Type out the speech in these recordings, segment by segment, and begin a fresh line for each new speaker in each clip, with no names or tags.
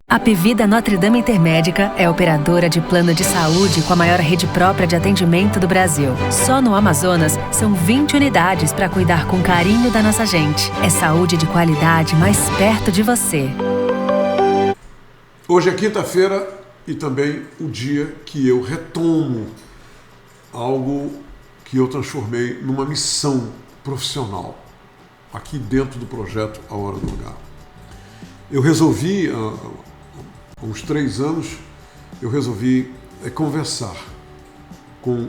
A Pevida Notre Dame Intermédica é operadora de plano de saúde com a maior rede própria de atendimento do Brasil. Só no Amazonas, são 20 unidades para cuidar com carinho da nossa gente. É saúde de qualidade mais perto de você.
Hoje é quinta-feira e também o dia que eu retomo algo que eu transformei numa missão profissional, aqui dentro do projeto A Hora do Lugar. Eu resolvi, há uns 3 anos, conversar com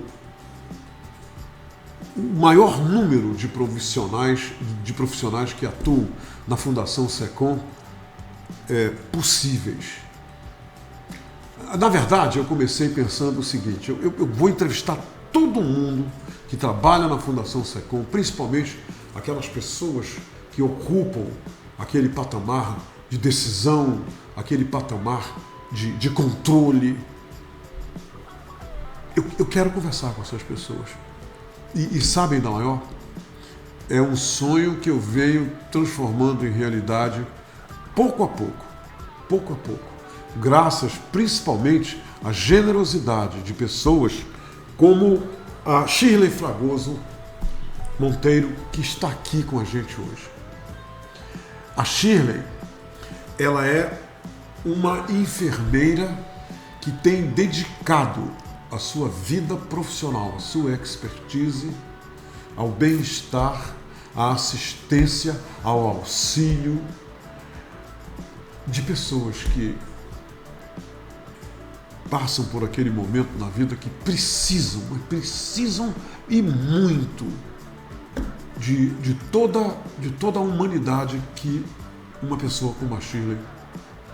o maior número de profissionais que atuam na Fundação SECOM possíveis. Na verdade, eu comecei pensando o seguinte, eu vou entrevistar todo mundo que trabalha na Fundação SECOM, principalmente aquelas pessoas que ocupam aquele patamar de decisão, aquele patamar de controle. Eu quero conversar com essas pessoas. E sabem da maior? É um sonho que eu venho transformando em realidade pouco a pouco, graças principalmente à generosidade de pessoas como a Shirley Fragoso Monteiro, que está aqui com a gente hoje. A Shirley, ela é uma enfermeira que tem dedicado a sua vida profissional, a sua expertise ao bem-estar, à assistência, ao auxílio de pessoas que passam por aquele momento na vida que precisam e muito de toda a humanidade que uma pessoa como a Shirley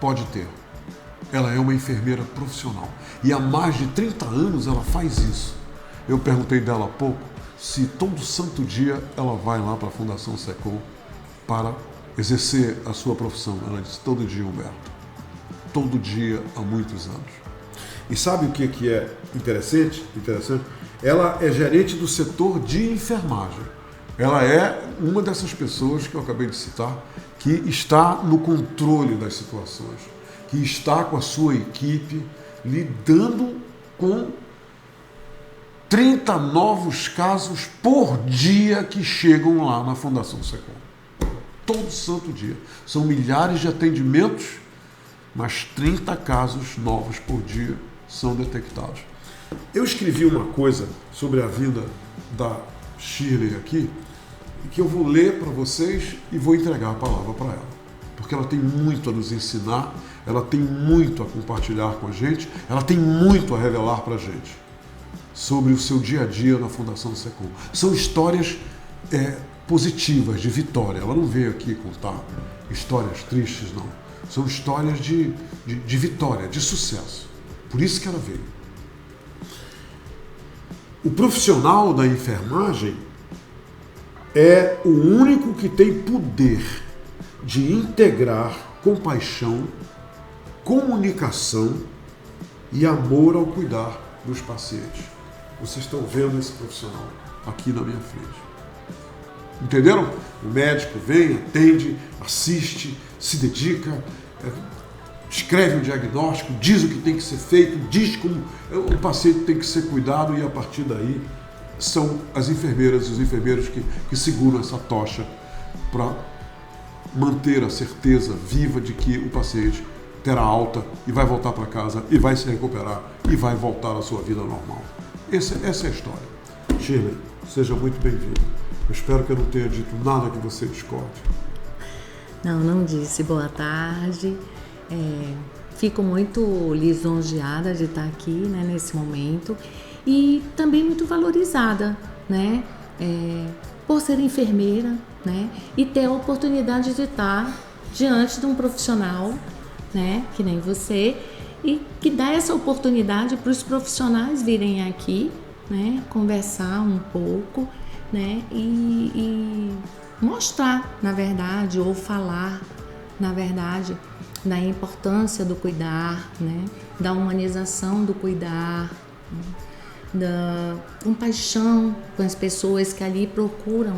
pode ter. Ela é uma enfermeira profissional e há mais de 30 anos ela faz isso. Eu perguntei dela há pouco se todo santo dia ela vai lá para a Fundação SECOM para exercer a sua profissão. Ela disse: todo dia, Humberto. Todo dia, há muitos anos. E sabe o que é interessante? Ela é gerente do setor de enfermagem. Ela é uma dessas pessoas que eu acabei de citar, que está no controle das situações, que está com a sua equipe lidando com 30 novos casos por dia que chegam lá na Fundação SECOM. Todo santo dia. São milhares de atendimentos, mas 30 casos novos por dia são detectados. Eu escrevi uma coisa sobre a vida da Shirley aqui, que eu vou ler para vocês e vou entregar a palavra para ela, porque ela tem muito a nos ensinar, ela tem muito a compartilhar com a gente, ela tem muito a revelar para a gente sobre o seu dia a dia na Fundação SECOM. São histórias positivas, de vitória. Ela não veio aqui contar histórias tristes, não. São histórias de vitória, de sucesso. Por isso que ela veio. O profissional da enfermagem é o único que tem poder de integrar compaixão, comunicação e amor ao cuidar dos pacientes. Vocês estão vendo esse profissional aqui na minha frente. Entenderam? O médico vem, atende, assiste, se dedica, escreve o diagnóstico, diz o que tem que ser feito, diz como o paciente tem que ser cuidado, e a partir daí são as enfermeiras e os enfermeiros que seguram essa tocha para manter a certeza viva de que o paciente terá alta e vai voltar para casa e vai se recuperar e vai voltar à sua vida normal. Essa é a história. Shirley, seja muito bem-vinda. Eu espero que eu não tenha dito nada que você discorde.
Não disse. Boa tarde. Fico muito lisonjeada de estar aqui, né, nesse momento, e também muito valorizada, né, por ser enfermeira, né, e ter a oportunidade de estar diante de um profissional, né, que nem você, e que dá essa oportunidade para os profissionais virem aqui, né, conversar um pouco, né, e mostrar, na verdade, ou falar, na verdade, da importância do cuidar, né, da humanização do cuidar, né, da compaixão com as pessoas que ali procuram,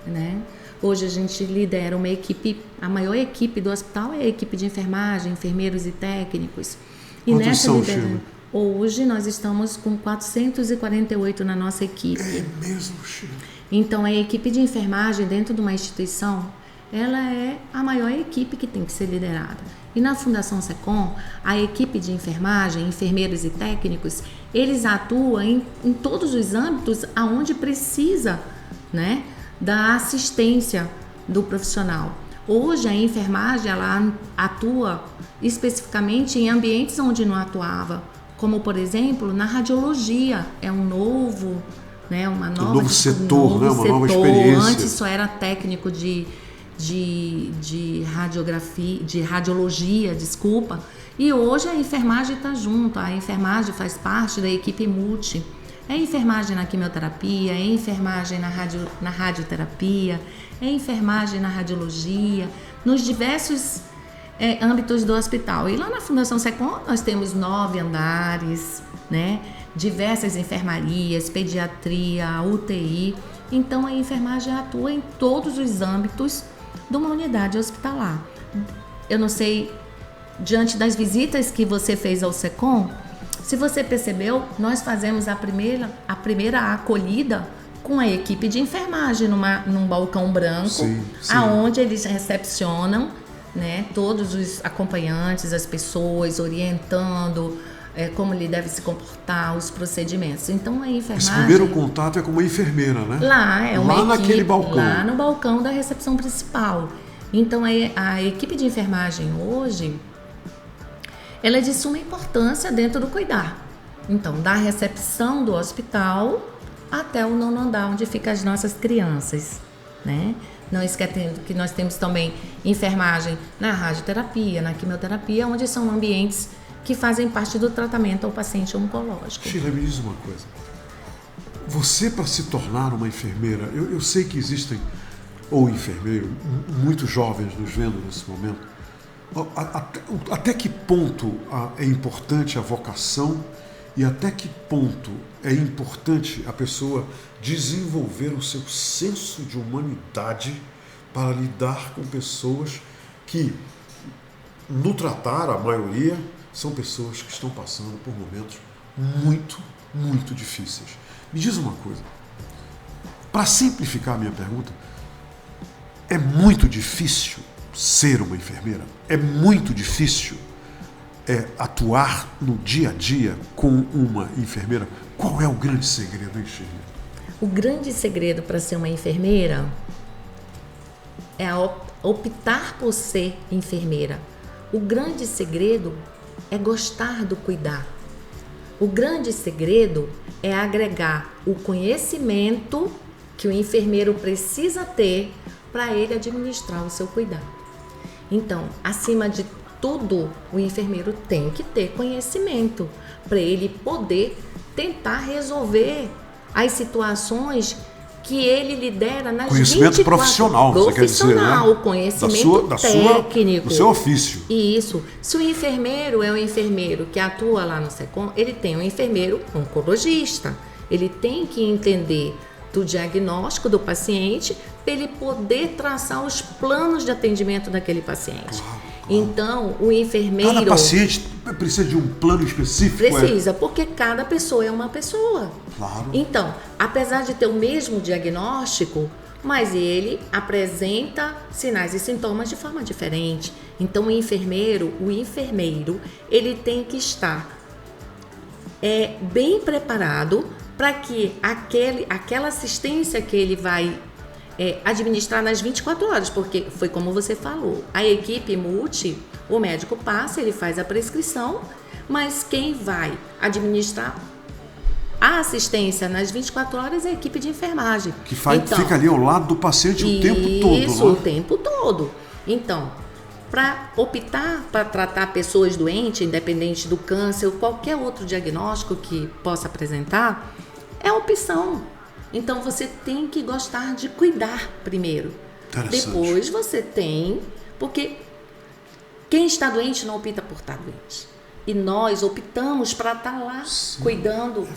né, Hoje a gente lidera uma equipe, a maior equipe do hospital é a equipe de enfermagem, enfermeiros e técnicos. E
Quantos
nessa
são,
liderança,
Sheila?
hoje nós estamos com 448 na nossa equipe.
É mesmo, Sheila?
Então a equipe de enfermagem dentro de uma instituição, ela é a maior equipe que tem que ser liderada. E na Fundação SECOM, a equipe de enfermagem, enfermeiros e técnicos, eles atuam em todos os âmbitos aonde precisa, né, da assistência do profissional. Hoje a enfermagem ela atua especificamente em ambientes onde não atuava, como por exemplo na radiologia, é um novo, né, uma nova,
um novo setor, né, uma nova experiência.
Antes só era técnico de radiografia, de radiologia, desculpa. E hoje a enfermagem está junto, a enfermagem faz parte da equipe multi. É enfermagem na quimioterapia, é enfermagem na radioterapia, é enfermagem na radiologia, nos diversos âmbitos do hospital. E lá na Fundação SECOM nós temos 9 andares, né? Diversas enfermarias, pediatria, UTI. Então a enfermagem atua em todos os âmbitos de uma unidade hospitalar. Eu não sei, diante das visitas que você fez ao SECOM, se você percebeu, nós fazemos a primeira acolhida com a equipe de enfermagem num balcão branco,
sim.
aonde eles recepcionam, né, todos os acompanhantes, as pessoas, orientando como ele deve se comportar, os procedimentos. Então a enfermagem...
Esse primeiro contato é com uma enfermeira, né?
Lá é uma
lá
equipe,
naquele balcão.
lá no balcão da recepção principal. Então a equipe de enfermagem hoje, ela é de suma importância dentro do cuidar. Então, da recepção do hospital até o 9º andar, onde ficam as nossas crianças, né? Não esquecendo que nós temos também enfermagem na radioterapia, na quimioterapia, onde são ambientes que fazem parte do tratamento ao paciente oncológico.
Sheila, me diz uma coisa. Você, para se tornar uma enfermeira, eu sei que existem, ou enfermeiro, muitos jovens nos vendo nesse momento. Até que ponto é importante a vocação e até que ponto é importante a pessoa desenvolver o seu senso de humanidade para lidar com pessoas que, no tratar, a maioria, são pessoas que estão passando por momentos muito, muito difíceis. Me diz uma coisa, para simplificar a minha pergunta, é muito difícil ser uma enfermeira? É muito difícil atuar no dia a dia com uma enfermeira? Qual é o grande segredo, hein, Sheila?
O grande segredo para ser uma enfermeira é optar por ser enfermeira. O grande segredo é gostar do cuidar. O grande segredo é agregar o conhecimento que o enfermeiro precisa ter para ele administrar o seu cuidado. Então, acima de tudo, o enfermeiro tem que ter conhecimento para ele poder tentar resolver as situações que ele lidera nas
conhecimento
24...
profissional, você quer dizer, né?
Conhecimento técnico.
Do seu ofício.
Isso. Se o enfermeiro é um enfermeiro que atua lá no SECOM, ele tem um enfermeiro oncologista. Ele tem que entender do diagnóstico do paciente para ele poder traçar os planos de atendimento daquele paciente. Claro. Então, o enfermeiro...
Cada paciente precisa de um plano específico?
Precisa, porque cada pessoa é uma pessoa.
Claro.
Então, apesar de ter o mesmo diagnóstico, mas ele apresenta sinais e sintomas de forma diferente. Então, o enfermeiro, ele tem que estar bem preparado para que aquela assistência que ele vai administrar nas 24 horas, porque foi como você falou, a equipe multi, o médico passa, ele faz a prescrição, mas quem vai administrar a assistência nas 24 horas é a equipe de enfermagem.
Que fica ali ao lado do paciente o tempo todo.
Isso,
né?
O tempo todo. Então, para optar para tratar pessoas doentes, independente do câncer ou qualquer outro diagnóstico que possa apresentar, é opção. Então, você tem que gostar de cuidar primeiro. Depois você tem... Porque quem está doente não opta por estar doente. E nós optamos para estar lá, sim, cuidando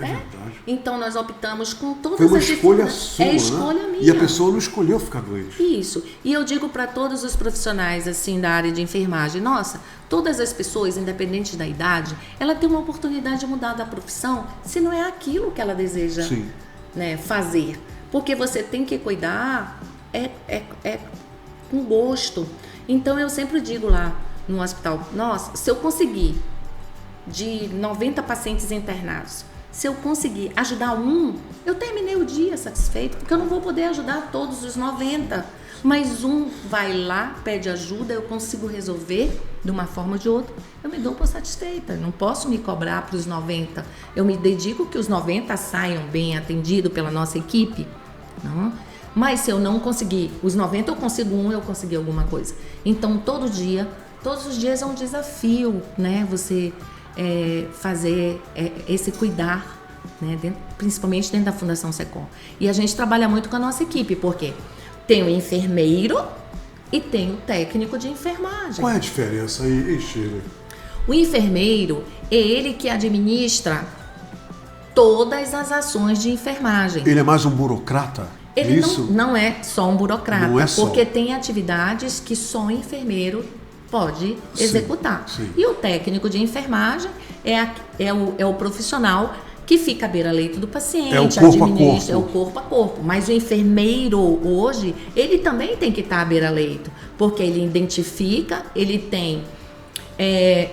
É verdade.
Então nós optamos com todas
Foi uma
as
escolha
dificuldades.
sua,
É escolha
né?
minha.
E a pessoa não escolheu ficar doente.
Isso. E eu digo para todos os profissionais assim da área de enfermagem, nossa, todas as pessoas, independente da idade, ela tem uma oportunidade de mudar da profissão se não é aquilo que ela deseja, né, fazer. Porque você tem que cuidar com gosto. Então eu sempre digo lá no hospital, nossa, se eu conseguir de 90 pacientes internados, se eu conseguir ajudar um, eu terminei o dia satisfeito, porque eu não vou poder ajudar todos os 90, mas um vai lá, pede ajuda, eu consigo resolver de uma forma ou de outra, eu me dou por satisfeita, não posso me cobrar para os 90, eu me dedico que os 90 saiam bem atendidos pela nossa equipe, não? Mas se eu não conseguir os 90, eu consigo um, eu consegui alguma coisa. Então todos os dias é um desafio, né? Você fazer esse cuidar, né? Principalmente dentro da Fundação SECOM. E a gente trabalha muito com a nossa equipe, porque tem o enfermeiro e tem o técnico de enfermagem.
Qual é a diferença aí, Sheila?
O enfermeiro é ele que administra todas as ações de enfermagem.
Ele é mais um burocrata?
Ele não é só um burocrata,
não é só.
Porque tem atividades que só o enfermeiro pode executar.
Sim.
E o técnico de enfermagem é o profissional que fica à beira-leito do paciente,
é o corpo
administra,
a corpo.
é o corpo a corpo. Mas o enfermeiro hoje, ele também tem que estar à beira-leito, porque ele identifica, ele tem...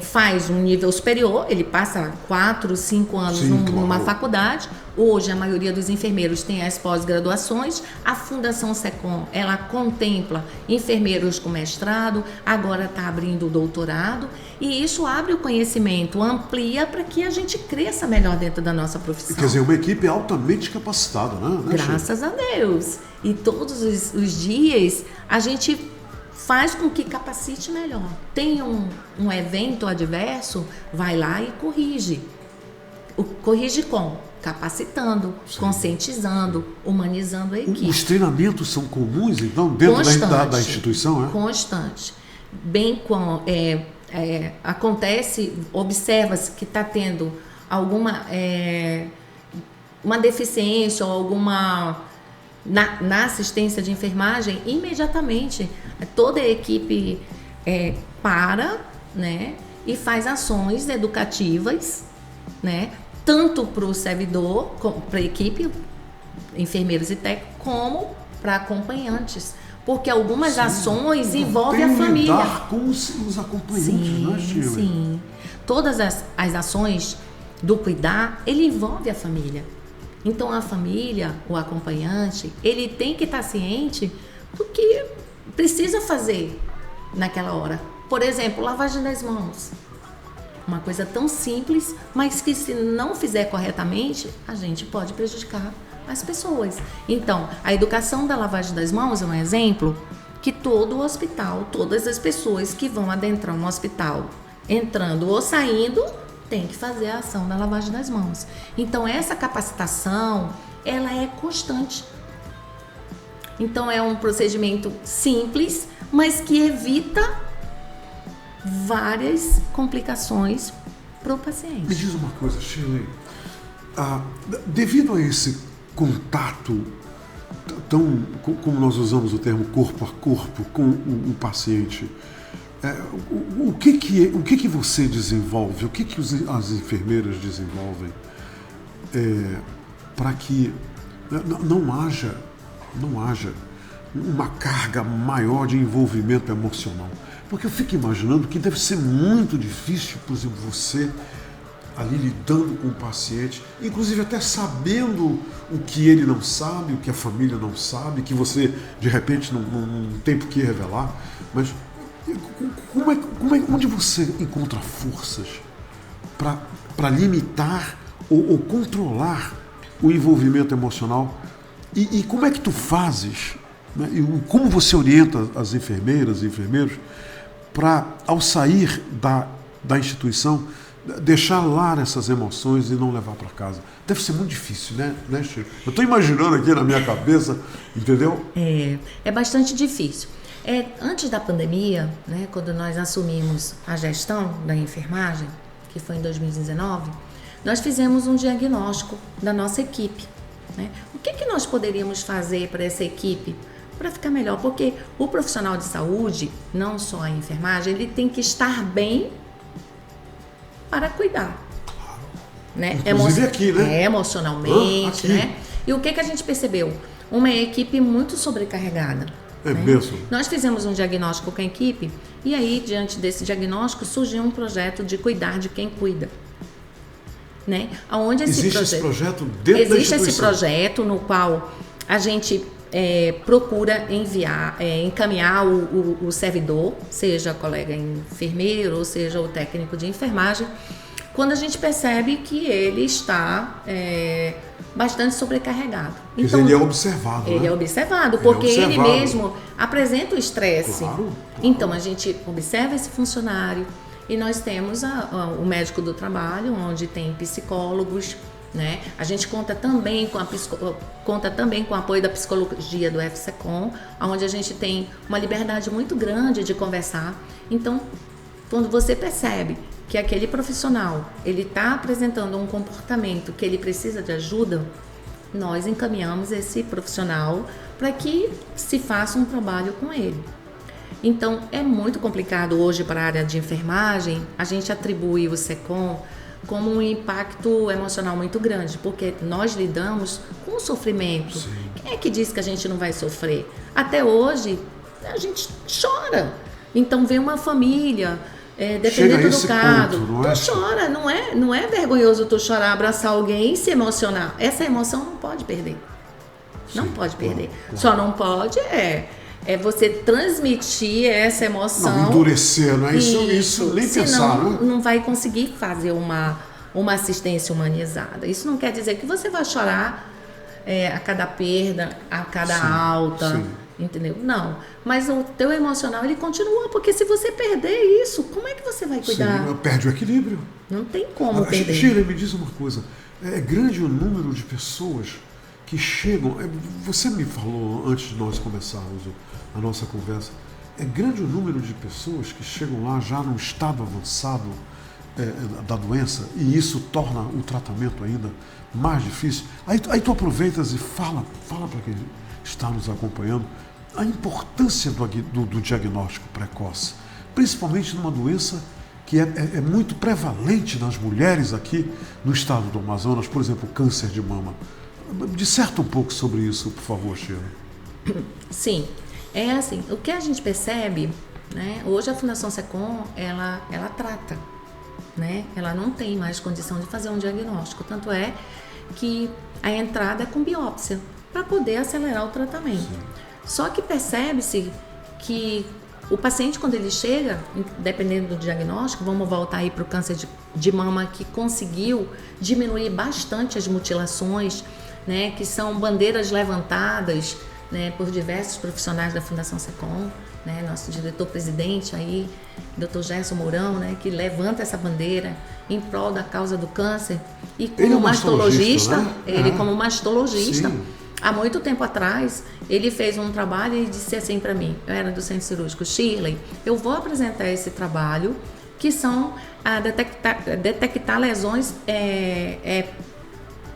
faz um nível superior, ele passa 4, 5 anos numa faculdade. Hoje a maioria dos enfermeiros tem as pós-graduações. A Fundação SECOM, ela contempla enfermeiros com mestrado, agora está abrindo o doutorado, e isso abre o conhecimento, amplia para que a gente cresça melhor dentro da nossa profissão.
Quer dizer, uma equipe altamente capacitada, né?
Graças a Deus. E todos os dias a gente faz com que capacite melhor. Tem um evento adverso, vai lá e corrige. Corrige como? Capacitando, conscientizando, humanizando a equipe.
Os treinamentos são comuns, então, dentro da instituição?
Constante. Bem como acontece, observa-se que está tendo alguma uma deficiência ou alguma... Na assistência de enfermagem, imediatamente toda a equipe para, né, e faz ações educativas, né, tanto para o servidor, para a equipe, enfermeiros e técnicos, como para acompanhantes, porque algumas ações envolvem a família.
Lidar com os acompanhantes, né, Sheila?
Sim. Todas as ações do cuidar, ele envolve a família. Então a família, o acompanhante, ele tem que estar ciente do que precisa fazer naquela hora. Por exemplo, lavagem das mãos. Uma coisa tão simples, mas que se não fizer corretamente, a gente pode prejudicar as pessoas. Então, a educação da lavagem das mãos é um exemplo que todo o hospital, todas as pessoas que vão adentrar um hospital, entrando ou saindo, tem que fazer a ação da lavagem das mãos. Então, essa capacitação, ela é constante. Então, é um procedimento simples, mas que evita várias complicações para o paciente.
Me diz uma coisa, Sheila. Devido a esse contato tão, como nós usamos o termo corpo a corpo com o paciente, o que você desenvolve, o que as enfermeiras desenvolvem para que não haja uma carga maior de envolvimento emocional? Porque eu fico imaginando que deve ser muito difícil, por exemplo, você ali lidando com o paciente, inclusive até sabendo o que ele não sabe, o que a família não sabe, que você de repente não tem por que revelar, mas onde você encontra forças para limitar ou controlar o envolvimento emocional? E como é que tu fazes, né? E como você orienta as enfermeiras e enfermeiros para, ao sair da instituição, deixar lá essas emoções e não levar para casa? Deve ser muito difícil, né, Chico? Eu estou imaginando aqui na minha cabeça, entendeu?
É bastante difícil. Antes da pandemia, né, quando nós assumimos a gestão da enfermagem, que foi em 2019, nós fizemos um diagnóstico da nossa equipe, né? O que nós poderíamos fazer para essa equipe para ficar melhor? Porque o profissional de saúde, não só a enfermagem, ele tem que estar bem para cuidar, né?
Inclusive aqui, né?
Emocionalmente, né? E o que a gente percebeu? Uma equipe muito sobrecarregada.
É
né?
mesmo?
Nós fizemos um diagnóstico com a equipe e aí, diante desse diagnóstico, surgiu um projeto de cuidar de quem cuida. Né? Onde
Existe esse projeto dentro da instituição?
Existe esse projeto no qual a gente procura encaminhar o servidor, seja colega enfermeiro ou seja o técnico de enfermagem, quando a gente percebe que ele está bastante sobrecarregado.
Então, ele é observado.
Ele é observado, porque ele mesmo apresenta o estresse.
Claro.
Então a gente observa esse funcionário e nós temos o médico do trabalho, onde tem psicólogos, né? A gente conta também com o apoio da psicologia do FSECOM, onde a gente tem uma liberdade muito grande de conversar. Então, quando você percebe que aquele profissional ele está apresentando um comportamento que ele precisa de ajuda, nós encaminhamos esse profissional para que se faça um trabalho com ele. Então, é muito complicado hoje para a área de enfermagem, a gente atribui o SECOM como um impacto emocional muito grande, porque nós lidamos com o sofrimento.
Sim.
Quem é que diz que a gente não vai sofrer? Até hoje, a gente chora. Então, vem uma família, dependendo do caso, tu chora, não é vergonhoso tu chorar, abraçar alguém e se emocionar. Essa emoção não pode perder. Não pode perder. Claro. Só não pode você transmitir essa emoção.
Não, endurecer, não é isso nem
senão,
pensar, né?
Não vai conseguir fazer uma assistência humanizada. Isso não quer dizer que você vai chorar a cada perda, a cada alta,
sim.
Entendeu? Não. Mas o teu emocional, ele continua, porque se você perder isso, como é que você vai cuidar?
Sim, perde o equilíbrio.
Não tem como perder.
Sheila, me diz uma coisa. É grande o número de pessoas que chegam... Você me falou, antes de nós começarmos a nossa conversa, é grande o número de pessoas que chegam lá já num estado avançado da doença, e isso torna o tratamento ainda mais difícil. Aí tu aproveitas e fala para quem está nos acompanhando a importância do diagnóstico precoce, principalmente numa doença que é muito prevalente nas mulheres aqui no estado do Amazonas, por exemplo, o câncer de mama. Disserta um pouco sobre isso, por favor, Sheila.
Sim, é assim, o que a gente percebe, né, hoje a Fundação SECOM, ela trata, né, ela não tem mais condição de fazer um diagnóstico, tanto é que a entrada é com biópsia, para poder acelerar o tratamento. Sim. Só que percebe-se que o paciente, quando ele chega, dependendo do diagnóstico, vamos voltar aí para o câncer de mama, que conseguiu diminuir bastante as mutilações, né, que são bandeiras levantadas, né, por diversos profissionais da Fundação SECOM, né, nosso diretor-presidente aí, Dr. Gerson Mourão, né, que levanta essa bandeira em prol da causa do câncer. E como mastologista, né? Ele como mastologista, sim. Há muito tempo atrás, ele fez um trabalho e disse assim para mim, eu era do centro cirúrgico, Shirley, eu vou apresentar esse trabalho, que são detectar lesões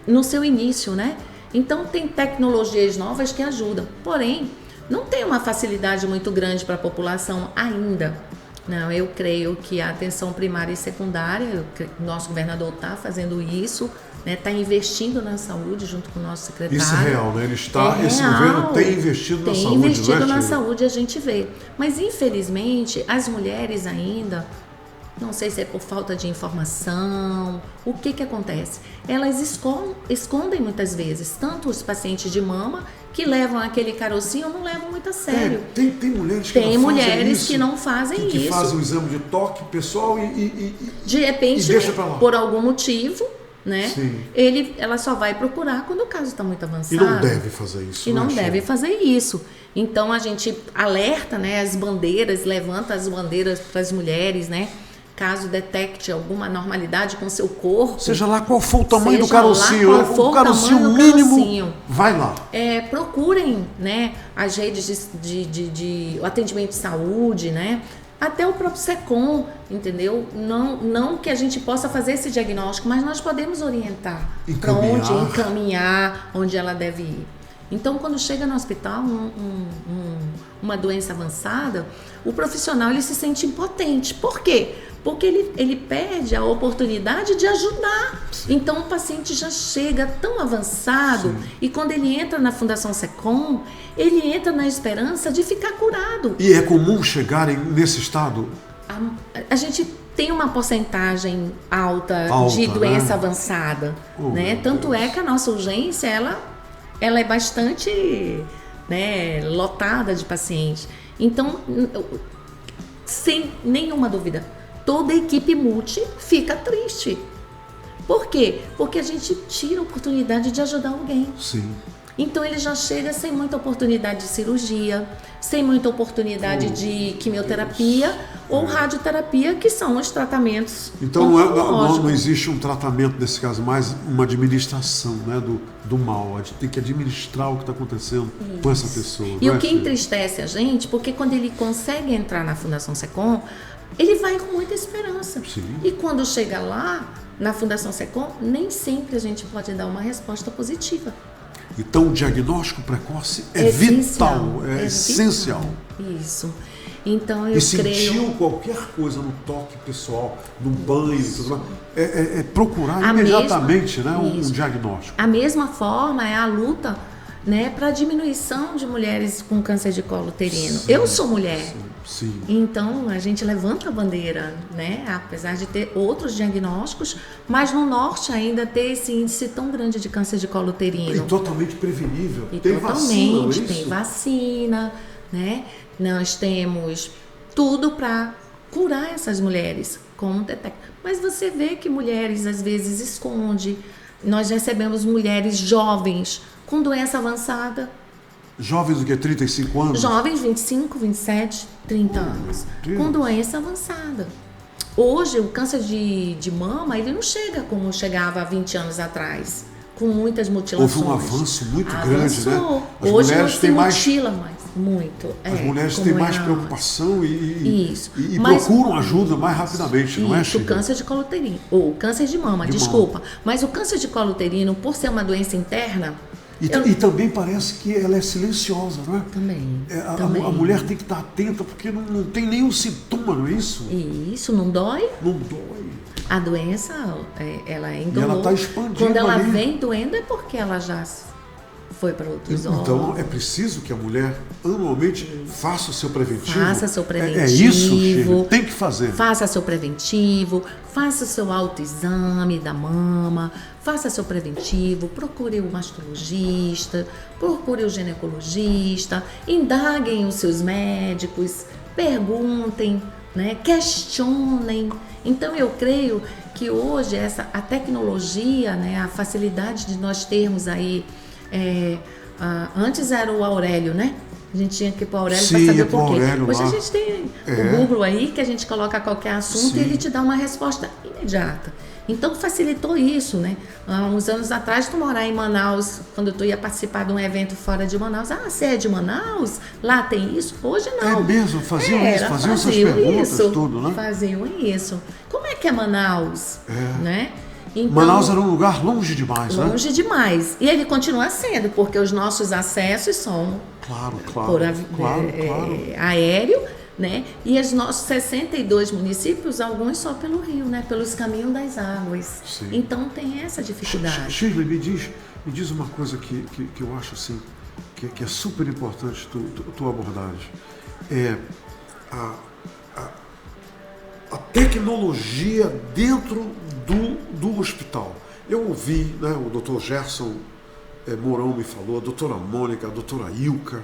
no seu início, né? Então, tem tecnologias novas que ajudam, porém, não tem uma facilidade muito grande para a população ainda. Não, eu creio que a atenção primária e secundária, o nosso governador está fazendo isso, está investindo na saúde junto com o nosso secretário.
Isso é real, né? Esse governo tem investido na saúde.
Tem investido na saúde, a gente vê. Mas, infelizmente, as mulheres ainda, não sei se é por falta de informação, o que acontece? Elas escondem muitas vezes, tanto os pacientes de mama, que levam aquele carocinho, não levam muito a sério.
Tem mulheres que não fazem isso.
Que não fazem isso.
Que fazem o exame de toque pessoal
de repente,
e deixa pra lá.
Por algum motivo, né?
Sim.
Ela só vai procurar quando o caso está muito avançado.
E não deve fazer isso.
E não deve fazer isso. Então a gente alerta, né, as bandeiras, levanta as bandeiras para as mulheres, né? Caso detecte alguma anormalidade com seu corpo.
Seja lá qual for o tamanho do carocinho, o carocinho mínimo, vai lá.
Procurem, né, as redes de atendimento de saúde, né? Até o próprio SECOM, entendeu? Não que a gente possa fazer esse diagnóstico, mas nós podemos orientar para onde encaminhar, onde ela deve ir. Então, quando chega no hospital uma doença avançada, o profissional ele se sente impotente. Por quê? Porque ele perde a oportunidade de ajudar. Sim. Então, o paciente já chega tão avançado. Sim. E quando ele entra na Fundação SECOM, ele entra na esperança de ficar curado.
E é comum chegarem nesse estado?
A gente tem uma porcentagem alta de doença, né, avançada. Né? Tanto é que a nossa urgência, ela é bastante, né, lotada de pacientes. Então, sem nenhuma dúvida, toda a equipe multi fica triste. Por quê? Porque a gente tira a oportunidade de ajudar alguém.
Sim.
Então ele já chega sem muita oportunidade de cirurgia, sem muita oportunidade de quimioterapia ou radioterapia, que são os tratamentos.
Então não existe um tratamento nesse caso, mais uma administração, né, do mal. A gente tem que administrar o que está acontecendo com essa pessoa.
E o que entristece a gente, porque quando ele consegue entrar na Fundação SECOM, ele vai com muita esperança.
Sim.
E quando chega lá, na Fundação SECOM, nem sempre a gente pode dar uma resposta positiva.
Então, o diagnóstico precoce é vital, é essencial.
Isso. Então, eu
creio... E sentiu qualquer coisa no toque pessoal, no banho, tudo mais, procurar imediatamente, né, um diagnóstico.
A mesma forma é a luta, né, para a diminuição de mulheres com câncer de colo uterino. Sim, eu sou mulher.
Sim.
Então, a gente levanta a bandeira, né? Apesar de ter outros diagnósticos, mas no norte ainda ter esse índice tão grande de câncer de colo uterino.
E totalmente prevenível.
E
tem vacina,
tem vacina, né? Nós temos tudo para curar essas mulheres com detecta. Mas você vê que mulheres às vezes escondem. Nós recebemos mulheres jovens com doença avançada.
Jovens do que? 35 anos?
Jovens, 25, 27, 30 anos. Com doença avançada. Hoje, o câncer de mama, ele não chega como chegava há 20 anos atrás, com muitas mutilações.
Houve um avanço muito grande, né?
As hoje mulheres não se mutila mais. Muito.
As mulheres têm mais preocupação e procuram ajuda mais rapidamente, não é, Chico?
O câncer de colo uterino, ou câncer de mama, desculpa. Mas o câncer de colo uterino, por ser uma doença interna,
e também parece que ela é silenciosa, não é?
Também.
A mulher tem que estar atenta, porque não tem nenhum sintoma, não é isso?
Isso, não dói?
Não dói.
A doença, ela é indolor.
E ela está expandindo.
Quando ela vem doendo é porque ela já foi para outros órgãos.
Então é preciso que a mulher anualmente faça o seu preventivo.
Faça seu preventivo.
É isso, Chico, tem que fazer.
Faça seu preventivo, faça o seu autoexame da mama, faça seu preventivo, procure o mastologista, procure o ginecologista, indaguem os seus médicos, perguntem, né, questionem. Então eu creio que hoje a tecnologia, né, a facilidade de nós termos aí, antes era o Aurélio, né? A gente tinha que ir para o Aurélio para saber por quê. Hoje a gente tem o Google aí, que a gente coloca qualquer assunto e ele te dá uma resposta imediata. Então facilitou isso, né? Há uns anos atrás, tu morar em Manaus, quando tu ia participar de um evento fora de Manaus, você é de Manaus? Lá tem isso? Hoje não.
É mesmo? Faziam essas perguntas, tudo, né?
Faziam isso. Como é que é Manaus? Né? Então,
Manaus era um lugar longe demais, né?
Longe demais. E ele continua sendo, porque os nossos acessos são por aéreo, né? E os nossos 62 municípios, alguns só pelo rio, né? Pelos caminhos das águas.
Sim.
Então tem essa dificuldade.
Shirley, me diz uma coisa que eu acho assim, que é super importante tua abordagem. A tecnologia dentro do hospital. Eu ouvi, né, o Dr. Gerson Mourão me falou, a doutora Mônica, a doutora Ilka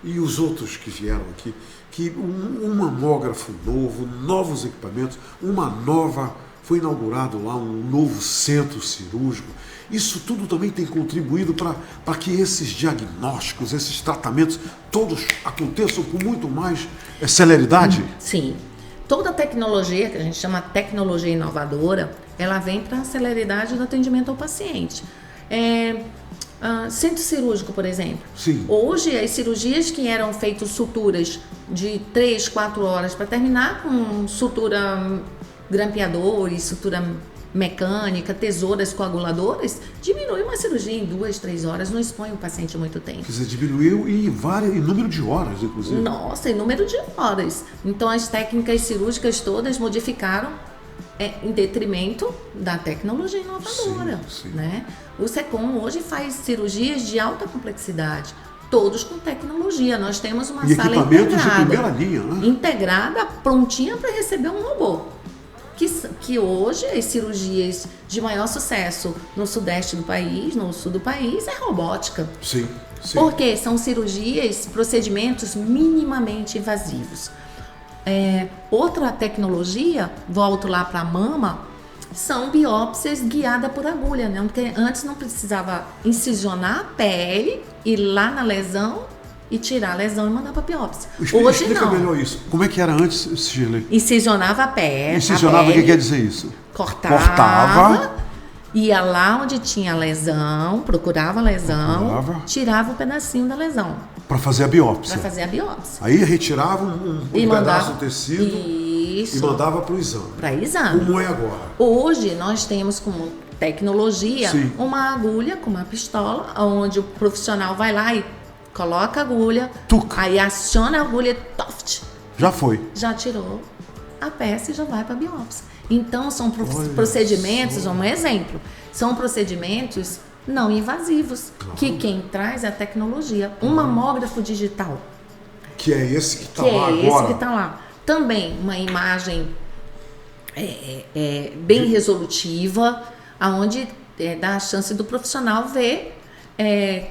e os outros que vieram aqui, que um mamógrafo novo, novos equipamentos, foi inaugurado lá um novo centro cirúrgico. Isso tudo também tem contribuído para que esses diagnósticos, esses tratamentos, todos aconteçam com muito mais celeridade?
Sim. Toda a tecnologia, que a gente chama tecnologia inovadora, ela vem para a celeridade do atendimento ao paciente. Centro cirúrgico, por exemplo.
Sim.
Hoje, as cirurgias que eram feitas suturas de 3, 4 horas para terminar com sutura grampeadores, sutura mecânica, tesouras coaguladoras, diminui uma cirurgia em 2, 3 horas, não expõe o paciente muito tempo.
Quer dizer, diminuiu em número de horas, inclusive.
Nossa, em número de horas. Então, as técnicas cirúrgicas todas modificaram em detrimento da tecnologia inovadora.
Sim.
Né? O SECOM hoje faz cirurgias de alta complexidade, todos com tecnologia. Nós temos uma
e
sala
equipamentos
integrada,
de primeira linha, né?
integrada, prontinha para receber um robô. Que hoje as cirurgias de maior sucesso no sudeste do país, no sul do país, é robótica.
Sim.
Porque são cirurgias, procedimentos minimamente invasivos. Outra tecnologia, volto lá para a mama, são biópsias guiadas por agulha, né? Porque antes não precisava incisionar a pele, ir lá na lesão e tirar a lesão e mandar para biópsia. Hoje
explica
não.
melhor isso. Como é que era antes, Shirley?
Incisionava a pele.
Incisionava, o que quer dizer isso?
Cortava. Ia lá onde tinha a lesão, procurava a lesão, tirava um pedacinho da lesão.
Para fazer a biópsia.
Para fazer a biópsia.
Aí retirava um pedaço do tecido e mandava para o exame.
Para exame.
Como é agora?
Hoje nós temos como tecnologia uma agulha com uma pistola, onde o profissional vai lá e coloca a agulha, aí aciona a agulha, toft.
Já foi.
Já tirou a peça e já vai para a biópsia. Então são procedimentos, um exemplo, são procedimentos não invasivos, que quem traz é a tecnologia. Um mamógrafo digital.
Que é esse que está lá agora.
Esse que está lá. Também uma imagem bem resolutiva, onde dá a chance do profissional ver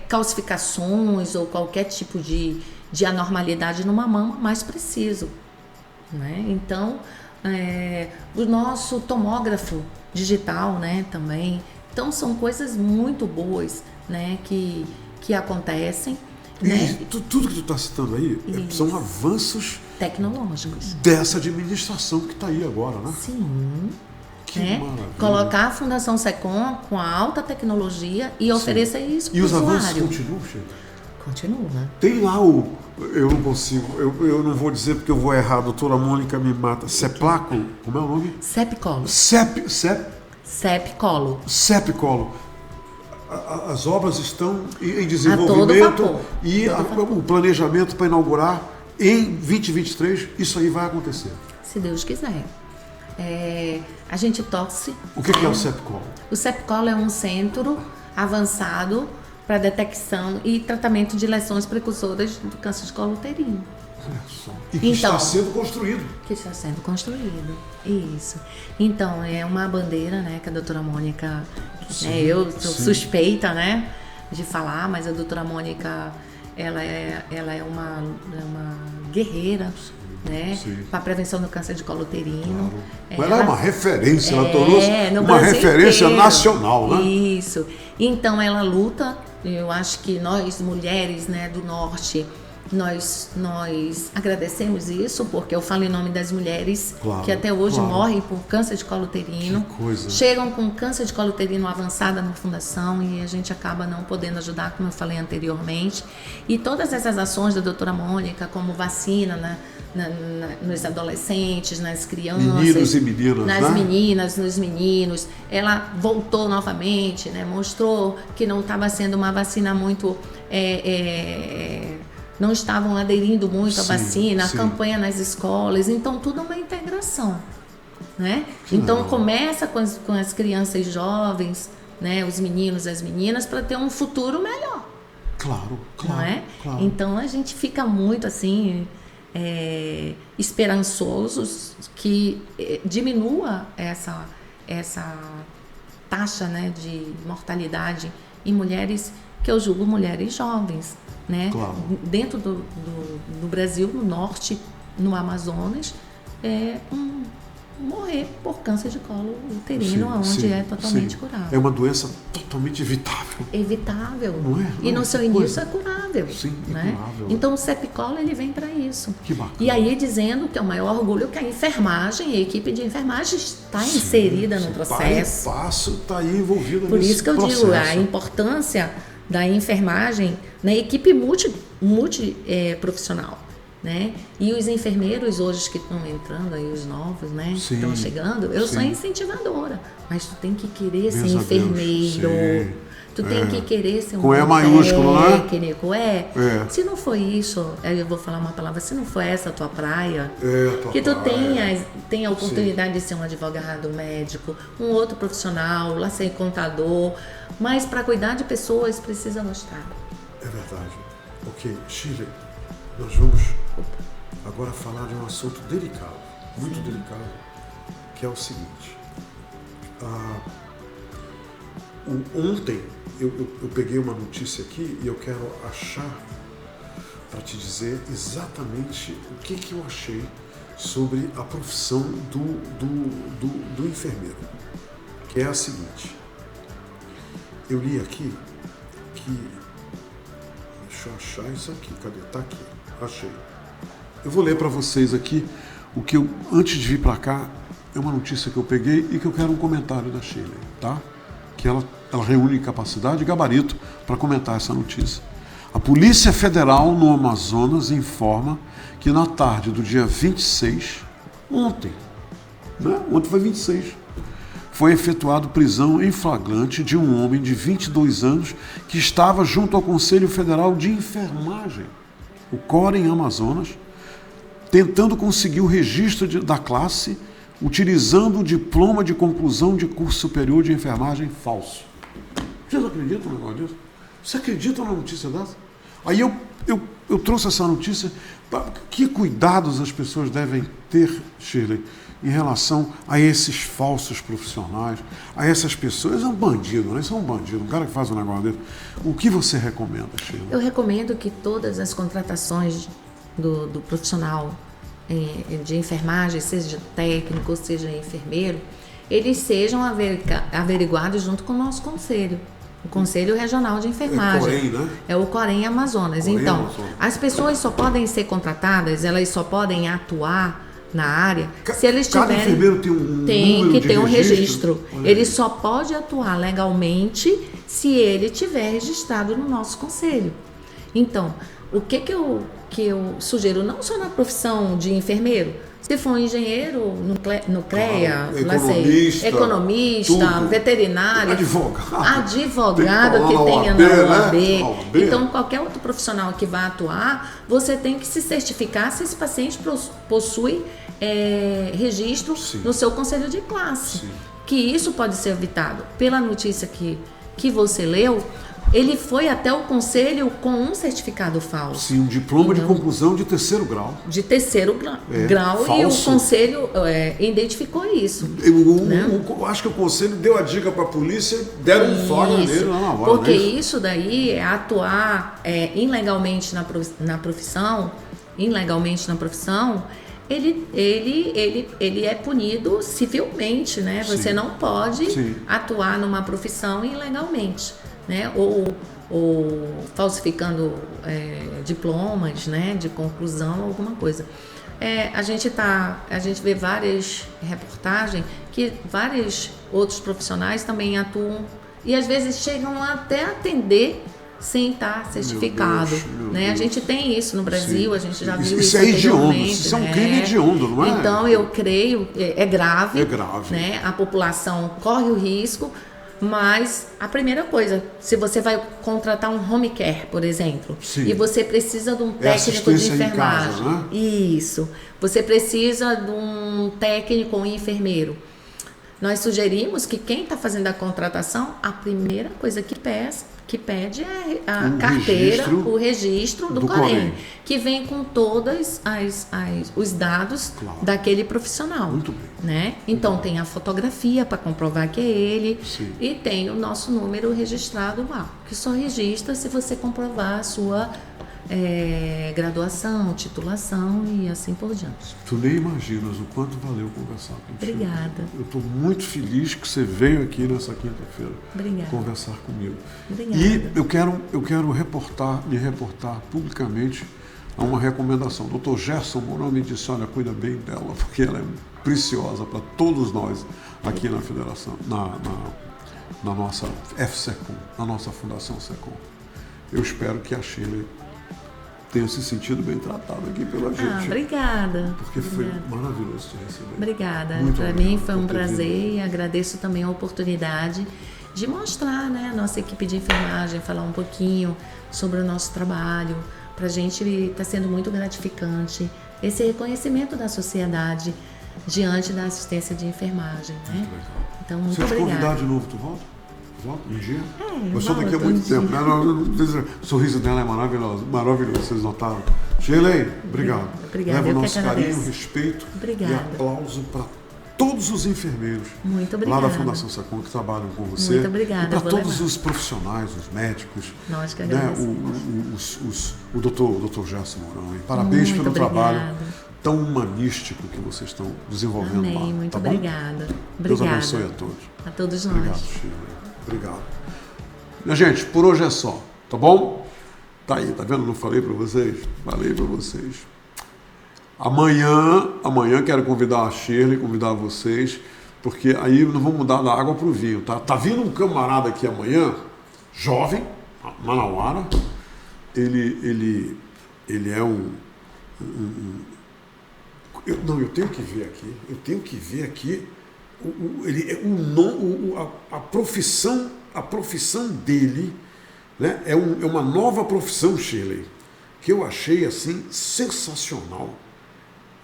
calcificações ou qualquer tipo de anormalidade numa mama mais preciso. Né? Então, o nosso tomógrafo digital, né, também. Então, são coisas muito boas, né, que acontecem.
E
né?
tudo que tu está citando aí são avanços
tecnológicos
dessa administração que está aí agora, né?
Sim.
Que maravilha.
Colocar a Fundação SECOM com a alta tecnologia e oferecer isso para o usuário.
E os avanços continuam, Chico?
Continua.
Tem lá eu não consigo, eu não vou dizer porque eu vou errar, a doutora Mônica me mata. Sepláculo, como é o nome?
Sepcolo.
Sepcolo.
Sepcolo.
As obras estão em desenvolvimento e o planejamento para inaugurar em 2023, isso aí vai acontecer.
Se Deus quiser. A gente torce.
O que é o Sepcolo?
O Sepcolo é um centro avançado para detecção e tratamento de lesões precursoras do câncer de colo uterino.
E que está sendo construído.
Que está sendo construído, isso. Então, é uma bandeira, né, que a doutora Mônica... eu sou suspeita, né, de falar, mas a doutora Mônica, ela é uma guerreira, né, para a prevenção do câncer de colo uterino.
Claro. Ela é uma referência, ela tornou-se uma referência nacional, né?
Isso. Então, ela luta, eu acho que nós, mulheres, né, do Norte, nós agradecemos isso, porque eu falo em nome das mulheres que até hoje morrem por câncer de colo uterino.
Que coisa.
Chegam com câncer de colo uterino avançada na fundação e a gente acaba não podendo ajudar, como eu falei anteriormente. E todas essas ações da doutora Mônica, como vacina, né, nos adolescentes, nas crianças,
meninos e meninas,
nas meninas, nos meninos, ela voltou novamente, né, mostrou que não estava sendo uma vacina muito... não estavam aderindo muito à vacina, a campanha nas escolas, então tudo é uma integração, né? Então começa com as crianças jovens, né, os meninos e as meninas, para ter um futuro melhor.
Claro.
Não é? Claro. Então a gente fica muito assim, esperançosos que diminua essa taxa, né, de mortalidade em mulheres, que eu julgo mulheres jovens. Né?
Claro.
Dentro do Brasil, no norte, no Amazonas, morrer por câncer de colo uterino, onde é totalmente curável.
É uma doença totalmente evitável.
Evitável.
Não é?
E no seu início é curável.
Sim,
né?
curável.
Então o Sepcolo ele vem para isso.
Que bacana.
E aí dizendo que é o maior orgulho que a enfermagem, a equipe de enfermagem está inserida no processo.
Passo está aí envolvida
Por
nesse
isso que eu
processo.
digo, a importância da enfermagem na equipe multiprofissional, né? E os enfermeiros hoje que estão entrando aí, os novos, né?
Sim,
Estão chegando, eu sou
sim.
incentivadora, mas tu tem que querer ser
Bença a Deus,
enfermeiro.
sim.
Tu tem que querer ser um
Com E
bom
maiúsculo, né?
técnico,
É.
Se não for isso, aí eu vou falar uma palavra, se não for essa a tua praia,
É, a tua
que tu
praia.
tenha a oportunidade de ser um advogado, um médico, um outro profissional, lá ser contador, mas para cuidar de pessoas precisa gostar.
É verdade. Ok, Shirley, nós vamos agora falar de um assunto delicado, muito delicado, que é o seguinte. Ontem eu peguei uma notícia aqui e eu quero achar para te dizer exatamente o que eu achei sobre a profissão do enfermeiro, que é a seguinte. Eu li aqui que... Deixa eu achar isso aqui. Cadê? Tá aqui. Achei. Eu vou ler para vocês aqui o que eu, antes de vir para cá, é uma notícia que eu peguei e que eu quero um comentário da Shirley, tá? Que ela reúne capacidade e gabarito para comentar essa notícia. A Polícia Federal no Amazonas informa que na tarde do dia 26, ontem, né? Ontem foi 26, foi efetuado prisão em flagrante de um homem de 22 anos que estava junto ao Conselho Federal de Enfermagem, o COREN Amazonas, tentando conseguir o registro da classe utilizando o diploma de conclusão de curso superior de enfermagem falso. Vocês acreditam no negócio disso? Você acredita numa notícia dessa? Aí eu trouxe essa notícia. Que cuidados as pessoas devem ter, Shirley, em relação a esses falsos profissionais, a essas pessoas? É um bandido, né? Isso é um bandido, um cara que faz um negócio dele. O que você recomenda, Shirley?
Eu recomendo que todas as contratações do profissional de enfermagem, seja técnico, seja enfermeiro, eles sejam averiguados junto com o nosso conselho. O Conselho Regional de Enfermagem.
É o COREN, né?
É o COREN Amazonas.
COREN
Então,
Amazonas.
as pessoas só podem ser contratadas, elas só podem atuar na área se eles
Cada
tiverem...
enfermeiro tem um número
Tem que
de
ter um
registro.
registro. Ele só pode atuar legalmente se ele tiver registrado no nosso conselho. Então, o que eu sugiro, não só na profissão de enfermeiro, se for um engenheiro no CREA, economista,
tudo.
veterinário, advogado que tenha na OAB.
Né?
Então, qualquer outro profissional que vá atuar, você tem que se certificar se esse paciente possui registro no seu conselho de classe.
Sim.
Que isso pode ser evitado. Pela notícia que você leu, ele foi até o conselho com um certificado falso.
Sim, um diploma de conclusão de terceiro grau.
De terceiro grau,
falso.
E o conselho identificou isso.
Eu acho que o conselho deu a dica para a polícia, deram um flagra nele lá na hora.
Porque isso daí é atuar ilegalmente na profissão, ele é punido civilmente, né?
Sim.
Você não pode
Sim.
atuar numa profissão ilegalmente, né? Ou falsificando diplomas, né? De conclusão, alguma coisa. A gente vê várias reportagens que vários outros profissionais também atuam e às vezes chegam até atender sem estar certificado, né? A gente tem isso no Brasil,
Sim.
A gente já viu
isso.
Isso
é hediondo,
anteriormente,
isso é um
né?
crime hediondo, não é?
Então eu creio, é grave,
É grave.
né? A população corre o risco, mas a primeira coisa, se você vai contratar um home care, por exemplo,
Sim.
e você precisa de um técnico de
assistência em
enfermagem,
casa, né?
Isso, você precisa de um técnico ou enfermeiro. Nós sugerimos que quem está fazendo a contratação, a primeira coisa que pede é a carteira, o registro do COREN, que vem com todos os dados daquele profissional.
Muito bem.
Né? Então tem a fotografia para comprovar que é ele.
Sim.
E tem o nosso número registrado lá, que só registra se você comprovar a sua graduação, titulação e assim por diante.
Tu nem imaginas o quanto valeu conversar contigo.
Obrigada.
Eu estou muito feliz que você veio aqui nessa quinta-feira conversar comigo.
Obrigada.
E eu quero me reportar publicamente a uma recomendação. O Dr. Gerson Mourão me disse, olha, cuida bem dela, porque ela é preciosa para todos nós aqui na Federação, na nossa FSECOM, na nossa Fundação SECOM. eu espero que a Shirley tenha se sentido bem tratada aqui pela gente.
Obrigada.
Porque foi maravilhoso te receber.
Obrigada.
Muito
Para
obrigado
mim foi um
por ter
prazer
vindo.
e agradeço também a oportunidade de mostrar, né, a nossa equipe de enfermagem, falar um pouquinho sobre o nosso trabalho. Para a gente está sendo muito gratificante esse reconhecimento da sociedade diante da assistência de enfermagem, né?
Muito legal.
Então, muito
Se eu te
obrigada.
convidar de novo, tu volta? Volta um dia?
Eu
Eu sou daqui a
volto um
muito tempo.
dia.
Né? O sorriso dela é maravilhoso, maravilhoso, vocês notaram. Shirley, obrigado.
Obrigada,
Leva
eu
o
que
nosso
agradeço.
carinho, respeito
Obrigada.
e aplauso para todos os enfermeiros
Muito
lá
obrigada.
da Fundação Sacom que trabalham com você.
Muito obrigada,
E para
vou
todos
levar.
os profissionais, os médicos,
Nós que
né?
agradecemos.
O doutor Gerson Mourão. E parabéns
Muito
pelo trabalho
obrigada.
tão humanístico que vocês estão desenvolvendo lá.
Amém, muito
Tá bom?
obrigada.
Deus
Obrigada.
abençoe a todos.
A todos nós.
Obrigado, Shirley. Obrigado. Minha gente, por hoje é só, tá bom? Tá aí, tá vendo? Não falei pra vocês? Falei pra vocês. Amanhã quero convidar a Shirley, convidar vocês, porque aí nós vamos mudar da água pro vinho, tá? Tá vindo um camarada aqui amanhã, jovem, manauara. Ele é eu tenho que ver aqui. A profissão dele, né, é uma nova profissão, Shirley, que eu achei assim sensacional.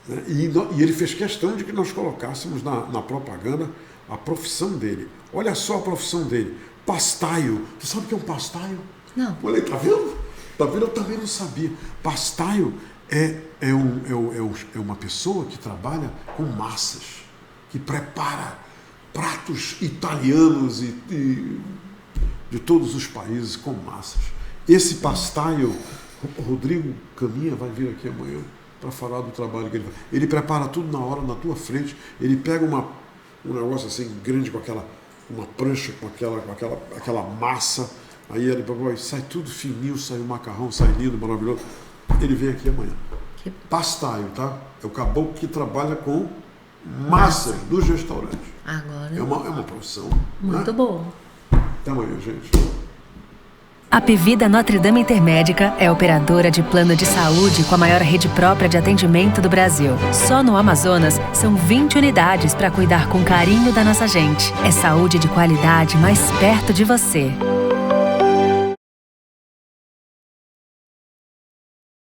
Né? E ele fez questão de que nós colocássemos na propaganda a profissão dele. Olha só a profissão dele. Pastaio. Você sabe o que é um pastaio?
Não.
Olha aí, tá vendo? Tá vendo? Eu também não sabia. Pastaio é uma pessoa que trabalha com massas, que prepara pratos italianos e de todos os países com massas. Esse pastaio, o Rodrigo Caminha vai vir aqui amanhã para falar do trabalho que ele faz. Ele prepara tudo na hora, na tua frente. Ele pega um negócio assim grande com uma prancha com aquela massa. Aí ele sai tudo fininho, sai o macarrão, sai lindo, maravilhoso. Ele vem aqui amanhã. Pastaio, tá? É o caboclo que trabalha com massas dos restaurantes.
Agora.
É uma profissão.
Muito
né?
bom.
Até amanhã, gente.
A Pevida Notre Dame Intermédica é operadora de plano de saúde com a maior rede própria de atendimento do Brasil. Só no Amazonas, são 20 unidades para cuidar com carinho da nossa gente. É saúde de qualidade mais perto de você.